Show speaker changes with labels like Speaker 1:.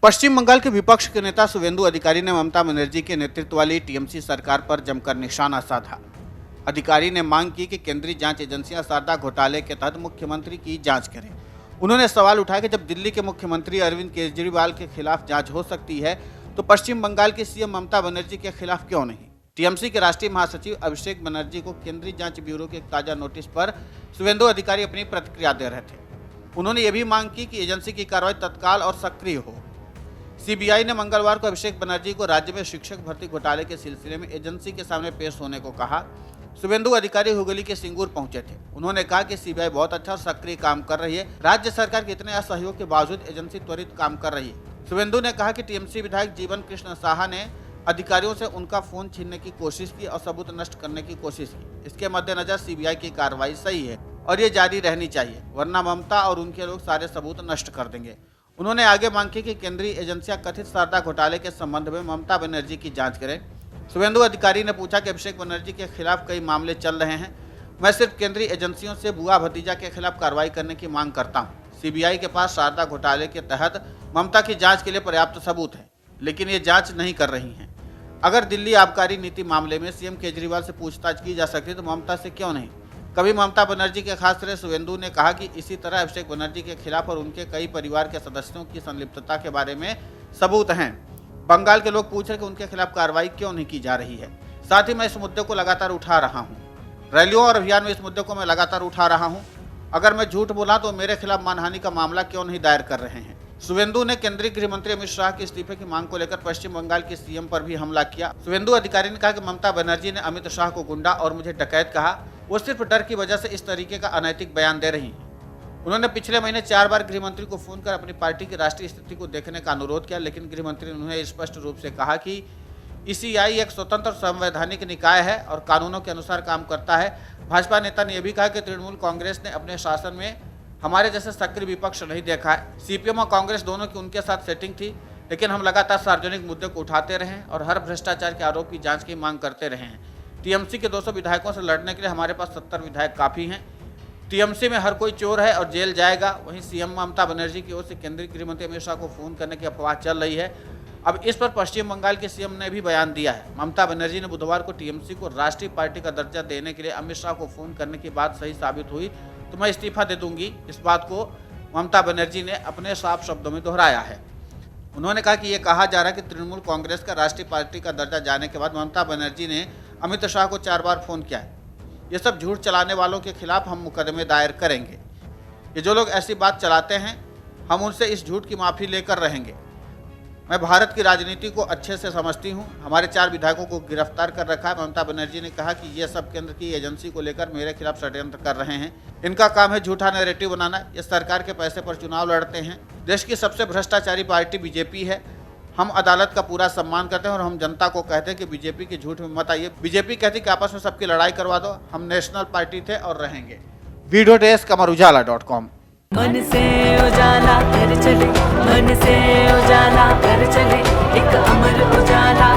Speaker 1: पश्चिम बंगाल के विपक्ष के नेता शुभेंदु अधिकारी ने ममता बनर्जी के नेतृत्व वाली टीएमसी सरकार पर जमकर निशाना साधा। अधिकारी ने मांग की कि केंद्रीय जांच एजेंसियां शारदा घोटाले के तहत मुख्यमंत्री की जांच करें। उन्होंने सवाल उठाया कि जब दिल्ली के मुख्यमंत्री अरविंद केजरीवाल के खिलाफ जांच हो सकती है तो पश्चिम बंगाल की सीएम ममता बनर्जी के खिलाफ क्यों नहीं। टीएमसी के राष्ट्रीय महासचिव अभिषेक बनर्जी को केंद्रीय जांच ब्यूरो के एक ताजा नोटिस पर शुभेंदु अधिकारी अपनी प्रतिक्रिया दे रहे थे। उन्होंने ये भी मांग की कि एजेंसी की कार्रवाई तत्काल और सक्रिय हो। सीबीआई ने मंगलवार को अभिषेक बनर्जी को राज्य में शिक्षक भर्ती घोटाले के सिलसिले में एजेंसी के सामने पेश होने को कहा। शुभेंदु अधिकारी हुगली के सिंगूर पहुंचे थे। उन्होंने कहा कि सीबीआई बहुत अच्छा और सक्रिय काम कर रही है। राज्य सरकार के इतने असहयोग के बावजूद एजेंसी त्वरित काम कर रही है। शुभेंदु ने कहा कि टीएमसी विधायक जीवन कृष्ण साहा ने अधिकारियों से उनका फोन छीनने की कोशिश की और सबूत नष्ट करने की कोशिश की। इसके मद्देनजर सीबीआई की कार्रवाई सही है और ये जारी रहनी चाहिए, वरना ममता और उनके लोग सारे सबूत नष्ट कर देंगे। उन्होंने आगे मांग की कि केंद्रीय एजेंसियां कथित शारदा घोटाले के संबंध में ममता बनर्जी की जांच करें। शुभेंदु अधिकारी ने पूछा कि अभिषेक बनर्जी के खिलाफ कई मामले चल रहे हैं। मैं सिर्फ केंद्रीय एजेंसियों से बुआ भतीजा के खिलाफ कार्रवाई करने की मांग करता हूं। सीबीआई के पास शारदा घोटाले के तहत ममता की जांच के लिए पर्याप्त सबूत है, लेकिन ये जांच नहीं कर रही हैं। अगर दिल्ली आबकारी नीति मामले में सीएम केजरीवाल से पूछताछ की जा सकती तो ममता से क्यों नहीं। कभी ममता बनर्जी के खास तरह शुभेंदु ने कहा कि इसी तरह अभिषेक बनर्जी के खिलाफ और उनके कई परिवार के सदस्यों की संलिप्तता के बारे में सबूत हैं। बंगाल के लोग पूछ रहे कि उनके खिलाफ कार्रवाई क्यों नहीं की जा रही है। साथ ही मैं इस मुद्दे को लगातार उठा रहा हूं। रैलियों और अभियान में इस मुद्दे को मैं लगातार उठा रहा हूं। अगर मैं झूठ बोला तो मेरे खिलाफ मानहानि का मामला क्यों नहीं दायर कर रहे हैं। शुभेंदु ने केंद्रीय गृह मंत्री अमित शाह के इस्तीफे की मांग को लेकर पश्चिम बंगाल के सीएम पर भी हमला किया। शुभेंदु अधिकारी ने कहा कि ममता बनर्जी ने अमित शाह को गुंडा और मुझे डकैत कहा। वो सिर्फ डर की वजह से इस तरीके का अनैतिक बयान दे रही हैं। उन्होंने पिछले महीने 4 बार गृह मंत्री को फोन कर अपनी पार्टी की राष्ट्रीय स्थिति को देखने का अनुरोध किया, लेकिन गृह मंत्री ने उन्हें स्पष्ट रूप से कहा कि ईसीआई एक स्वतंत्र संवैधानिक निकाय है और कानूनों के अनुसार काम करता है। भाजपा नेता ने यह भी कहा कि तृणमूल कांग्रेस ने अपने शासन में हमारे जैसे सक्रिय विपक्ष नहीं देखा है। सीपीएम और कांग्रेस दोनों की उनके साथ सेटिंग थी, लेकिन हम लगातार सार्वजनिक मुद्दे को उठाते रहे हैं और हर भ्रष्टाचार के आरोप की जांच की मांग करते रहे हैं। टीएमसी के 200 विधायकों से लड़ने के लिए हमारे पास 70 विधायक काफ़ी हैं। टीएमसी में हर कोई चोर है और जेल जाएगा। वहीं सीएम ममता बनर्जी की ओर से केंद्रीय गृह मंत्री अमित शाह को फोन करने की अफवाह चल रही है। अब इस पर पश्चिम बंगाल के सीएम ने भी बयान दिया है। ममता बनर्जी ने बुधवार को टीएमसी को राष्ट्रीय पार्टी का दर्जा देने के लिए अमित शाह को फोन करने की बात सही साबित हुई तो मैं इस्तीफा दे दूंगी। इस बात को ममता बनर्जी ने अपने साफ शब्दों में दोहराया है। उन्होंने कहा कि ये कहा जा रहा है कि तृणमूल कांग्रेस का राष्ट्रीय पार्टी का दर्जा जाने के बाद ममता बनर्जी ने अमित शाह को 4 बार फोन किया है। ये सब झूठ चलाने वालों के खिलाफ हम मुकदमे दायर करेंगे। ये जो लोग ऐसी बात चलाते हैं हम उनसे इस झूठ की माफ़ी लेकर रहेंगे। मैं भारत की राजनीति को अच्छे से समझती हूँ। हमारे 4 विधायकों को गिरफ्तार कर रखा है। ममता बनर्जी ने कहा कि ये सब केंद्र की एजेंसी को लेकर मेरे खिलाफ षड्यंत्र कर रहे हैं। इनका काम है झूठा नैरेटिव बनाना। ये सरकार के पैसे पर चुनाव लड़ते हैं। देश की सबसे भ्रष्टाचारी पार्टी बीजेपी है। हम अदालत का पूरा सम्मान करते हैं और हम जनता को कहते हैं कि बीजेपी के झूठ में मत आइए। बीजेपी कहती कि आपस में सबकी लड़ाई करवा दो। हम नेशनल पार्टी थे और रहेंगे। Video desk Amar Ujala dot com.
Speaker 2: मन से उजाला कर चले, मन से उजाला कर चले, एक अमर उजाला